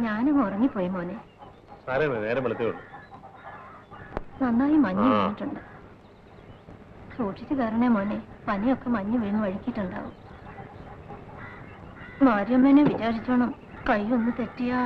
ഞാനും ഉറങ്ങിപ്പോയി മോനെ. നേരം വെളുത്തേ ഉള്ളൂ. നന്നായി മഞ്ഞ് വീണിട്ടുണ്ട്. സൂക്ഷിച്ചു കയറണേ മോനെ, പനിയൊക്കെ മഞ്ഞ് വീണ് വഴുക്കിയിട്ടുണ്ടാവും. മാരിയമ്മേനെ വിചാരിച്ചോണം, കൈ ഒന്ന് തെറ്റിയാ.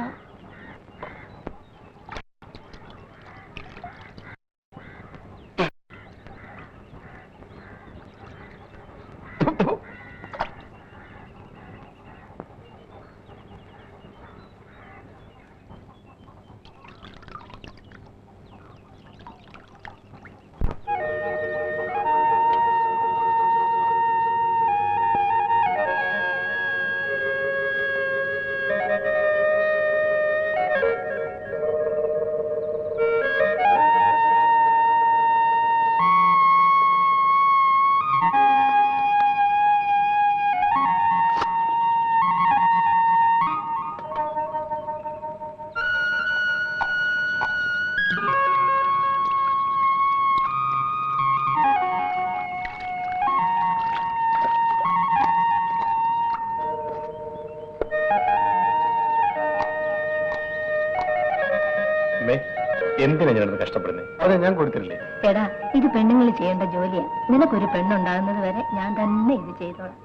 എന്തിനാ ഞാനത് കഷ്ടപ്പെടുന്നത്? അതെ, ഞാൻ കൊടുത്തില്ലേ. എടാ, ഇത് പെണ്ണുങ്ങൾ ചെയ്യേണ്ട ജോലിയാ. നിനക്കൊരു പെണ്ണുണ്ടാകുന്നത് വരെ ഞാൻ തന്നെ ഇത് ചെയ്തോളാം.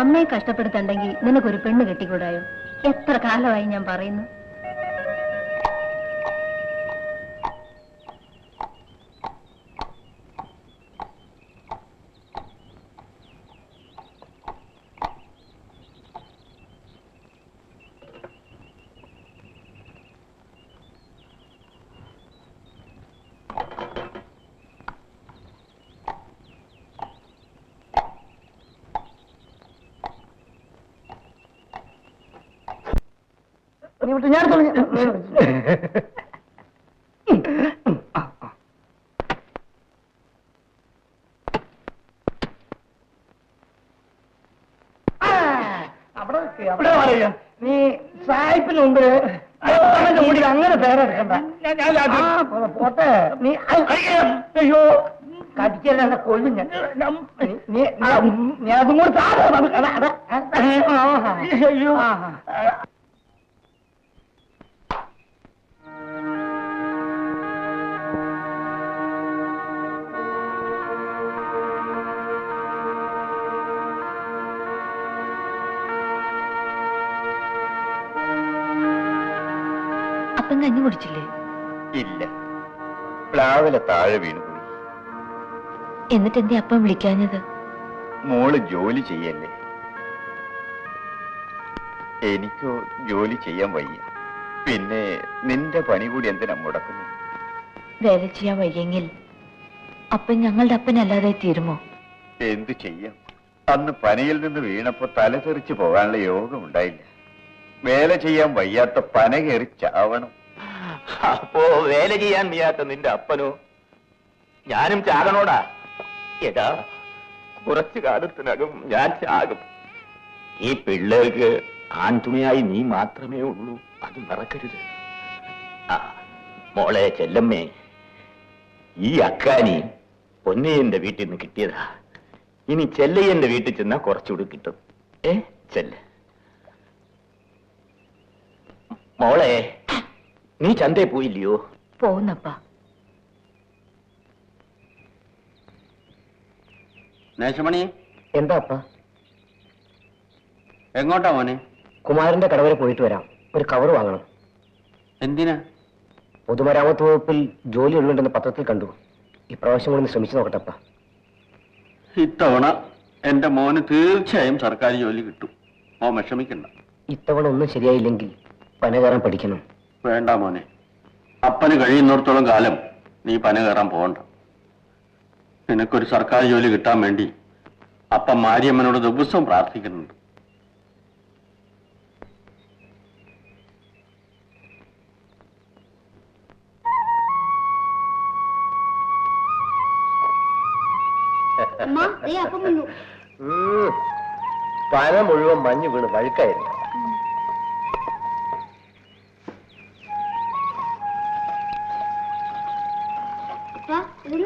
അമ്മയെ കഷ്ടപ്പെടുത്തണ്ടെങ്കിൽ നിനക്കൊരു പെണ്ണ് കെട്ടിക്കൂടായോ? എത്ര കാലമായി ഞാൻ പറയുന്നു. ഞാൻ അവിടെ പറയാ, നീ സായിപ്പിന് മുമ്പിൽ മുടി അങ്ങനെ പേരെടുക്കണ്ട. പോട്ടെ, നീ അയ്യോ കടിക്കല്ല കൊല്ലും ഞാൻ. നീ അതും കൂടെ അയ്യോ. അപ്പം കഞ്ഞി കുടിച്ചില്ലേ? ഇല്ല, പ്ലാവിലെ താഴെ വീണുപോയി. എന്നിട്ട് എന്തേ അപ്പം വിളിക്കാഞ്ഞത്? മോള് ജോലി ചെയ്യല്ലേ? എനിക്കോ ജോലി ചെയ്യാൻ വയ്യ. പിന്നെ നിന്റെ പണി കൂടി എന്തിനാ മുടക്കുന്നു? വേല ചെയ്യാൻ വയ്യെങ്കിൽ അപ്പം ഞങ്ങളുടെ അപ്പനല്ലാതെ തീരുമോ? എന്തു ചെയ്യാം, അന്ന് പനയിൽ നിന്ന് വീണപ്പോ തല തെറിച്ചു പോകാനുള്ള യോഗം ഉണ്ടായില്ല. വേല ചെയ്യാൻ വയ്യാത്ത പന കയറി ചാവണം. അപ്പോ വേല ചെയ്യാൻ വയ്യാത്ത നിന്റെ അപ്പനോ? ഞാനും ചാകണോടാ. ഏതാ, കുറച്ചു കാലത്തിനകം ഞാൻ ചാകും. ഈ പിള്ളേർക്ക് ആൺതുണയായി നീ മാത്രമേ ഉള്ളൂ, അത് മറക്കരുത്. ആ മോളെ ചെല്ലമ്മേ, ഈ അക്കാനി പൊന്നയ്യന്റെ വീട്ടിൽ നിന്ന് കിട്ടിയതാ. ഇനി ചെല്ലയ്യന്റെ വീട്ടിൽ ചെന്നാ കുറച്ചുകൂടി കിട്ടും. ചെല്ല മോളെ. നീ ചന്തയിൽ പോയില്ലയോ? പോകുന്നപ്പാ. നേശമണി, എന്താ അപ്പ? എങ്ങോട്ടാ മോനെ? കുമാരന്റെ കടവരെ പോയിട്ട് വരാം. ഒരു കവർ വാങ്ങണം. എന്തിനാ? പൊതുമരാമത്ത് വകുപ്പിൽ ജോലി ഉള്ളുണ്ടെന്ന് പത്രത്തിൽ കണ്ടു. ഇപ്രാവശ്യം കൂടി ശ്രമിച്ചു നോക്കട്ടപ്പ. ഇത്തവണ എന്റെ മോന് തീർച്ചയായും സർക്കാർ ജോലി കിട്ടും. മോൻ വിഷമിക്കണ്ട. ഇത്തവണ ഒന്നും ശരിയായില്ലെങ്കിൽ പന കയറാൻ പഠിക്കണം. വേണ്ട മോനെ, അപ്പന് കഴിയുന്നിടത്തോളം കാലം നീ പന കയറാൻ പോകണ്ട. നിനക്കൊരു സർക്കാർ ജോലി കിട്ടാൻ വേണ്ടി അപ്പൻ മാരിയമ്മനോട് ദിവസവും പ്രാർത്ഥിക്കുന്നുണ്ട്. പന മുഴുവൻ മഞ്ഞ് വീണ് വഴുക്കായിരുന്നു.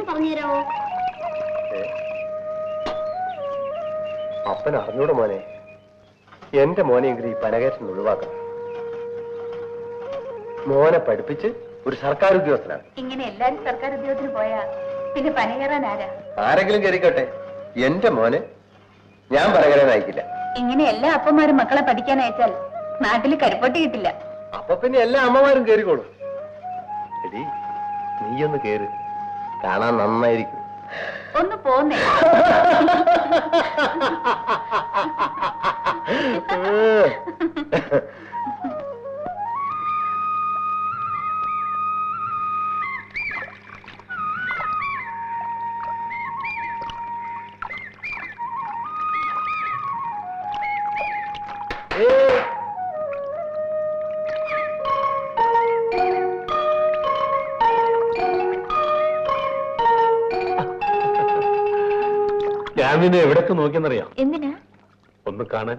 പറഞ്ഞുതരാമോ? അപ്പൻ അറിഞ്ഞൂടെ മോനെ, എന്റെ മോനെങ്കിലും ഈ പനകയറ്റം ഒഴിവാക്കണം. മോനെ പഠിപ്പിച്ച് ഒരു സർക്കാർ ഉദ്യോഗസ്ഥനാണ്. ഇങ്ങനെ എല്ലാരും സർക്കാർ ഉദ്യോഗത്തിന് പോയാ പിന്നെ പന കയറാൻ ആരാ? ആരെങ്കിലും കയറിക്കോട്ടെ, എന്റെ മോനെ ഞാൻ പനകരാൻ അയക്കില്ല. ഇങ്ങനെ എല്ലാ അപ്പന്മാരും മക്കളെ പഠിക്കാൻ അയച്ചാൽ നാട്ടിൽ കരിപ്പൊട്ടി കിട്ടില്ല. അപ്പൊ പിന്നെ എല്ലാ അമ്മമാരും കയറിക്കോളും. എടി, നീയൊന്ന് കേറ്, കാണാൻ നന്നായിരിക്കും. ഒന്ന് പോന്നേ. ഞാൻ നിന്നെ എവിടൊക്കെ നോക്കിയെന്നറിയാം? എന്തിനാ? ഒന്ന് കാണാൻ.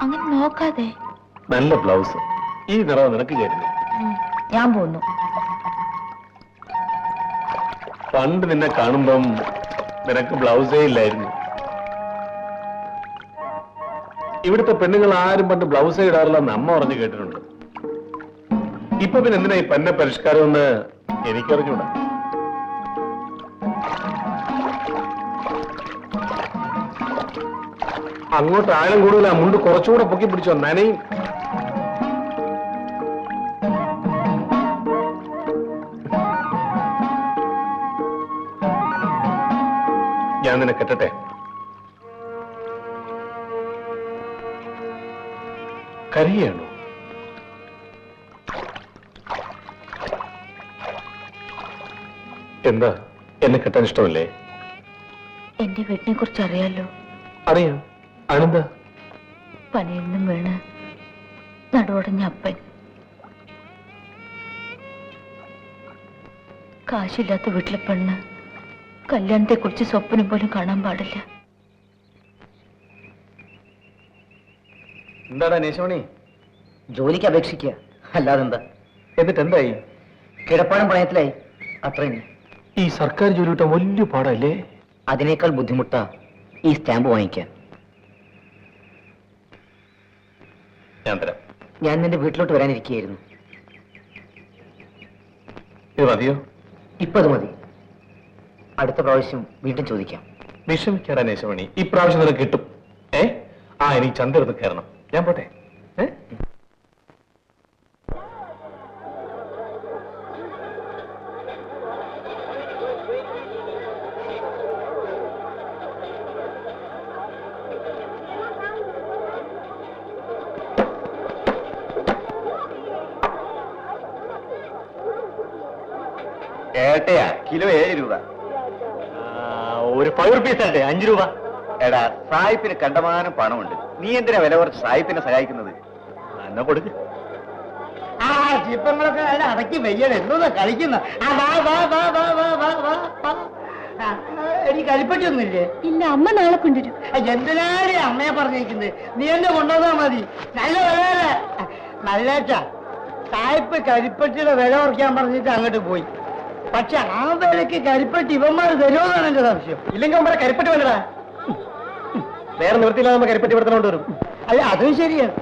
അങ്ങനെ നോക്കാതെ. നല്ല ബ്ലൗസ്, ഈ നിറവ് നിനക്ക് ചേരുന്നു. ഞാൻ പോന്നു. പണ്ട് നിന്നെ കാണുമ്പം നിനക്ക് ബ്ലൗസേ ഇല്ലായിരുന്നു. ഇവിടുത്തെ പെണ്ണുങ്ങൾ ആരും പണ്ട് ബ്ലൗസേ ഇടാറില്ലെന്ന് അമ്മ പറഞ്ഞു കേട്ടിട്ടുണ്ട്. ഇപ്പൊ പിന്നെ എന്തിനാ ഈ പന്ന പരിഷ്കാരം എന്ന് എനിക്കറിഞ്ഞൂടാ. അങ്ങോട്ട് ആഴം കൂടുതൽ, ആ മുണ്ട് കുറച്ചുകൂടെ പൊക്കി പിടിച്ചോ, നനയും. ഞാൻ നിന്നെ കെട്ടട്ടെ? കരയാണോ? എന്താ, എന്നെ കെട്ടാൻ ഇഷ്ടമല്ലേ? എന്റെ വീട്ടിനെ കുറിച്ച് അറിയാലോ? അറിയാം. അതെന്താ? പനയിൽ നിന്നും വീണ് നടുവടഞ്ഞ അപ്പൻ. കാശില്ലാത്ത വീട്ടിലെ പെണ്ണ് കല്യാണത്തെ കുറിച്ച് സ്വപ്നം പോലും കാണാൻ പാടില്ല. എന്താടാ നേശമണി? ജോലിക്ക് അപേക്ഷിക്കുക, അല്ലാതെന്താ? എന്നിട്ട് എന്തായി? കിടപ്പാടം പണയത്തിലായി, അത്രയും. ഈ സർക്കാർ ജോലി കിട്ടാൻ വലിയ പാടല്ലേ? അതിനേക്കാൾ ബുദ്ധിമുട്ടാ ഈ സ്റ്റാമ്പ് വാങ്ങിക്കാൻ. ഞാൻ തരാം. ഞാൻ നിന്റെ വീട്ടിലോട്ട് വരാനിരിക്കുകയായിരുന്നു. ഇത് മതിയോ? ഇപ്പൊ അത് മതി. അടുത്ത പ്രാവശ്യം വീണ്ടും ചോദിക്കാം. വിഷമിക്കാടാ നേശമണി, ഈ പ്രാവശ്യം നിനക്ക് കിട്ടും. എനിക്ക് ചന്തെടുത്ത് കയറണം. ഞാൻ പോട്ടെ. ഏട്ടയാ, കിലോ 7 രൂപ. ഒരു 5 റുപ്പീസ് ആട്ടെ, 5 രൂപ. എടാ, സായിപ്പിന് കണ്ടമാനം പണമുണ്ട്, നീ എന്തിനാ വില കുറച്ച് സായിപ്പിനെ സഹായിക്കുന്നത്? എന്നാ കൊടുക്ക്. ചിപ്പങ്ങളൊക്കെ അടക്കി വെയ്യണം, എന്നൊന്നാ കളിക്കുന്ന. എനിക്ക് കരിപ്പറ്റൊന്നുമില്ലേ? ഇല്ല, അമ്മ നാളെ കൊണ്ടുവരും. എന്തിനാണ് അമ്മയെ പറഞ്ഞിരിക്കുന്നത്? നീ എന്നെ കൊണ്ടുവന്നാ മതി. നല്ല വില നല്ലേച്ച. സായിപ്പ് കരിപ്പറ്റിയുടെ വില കുറയ്ക്കാൻ പറഞ്ഞിട്ട് അങ്ങോട്ട് പോയി. പക്ഷെ ആ വിലക്ക് കരിപ്പറ്റി ഇവന്മാർ തരുമെന്നാണ് എന്റെ സംശയം. ഇല്ലെങ്കിൽ അമ്മ കരിപ്പറ്റി വേണ്ടടാ. വേറെ നിവൃത്തിയില്ലാതെ കരിപ്പറ്റി കൊടുത്തോണ്ട് വരും. അല്ല, അതും ശരിയാണ്.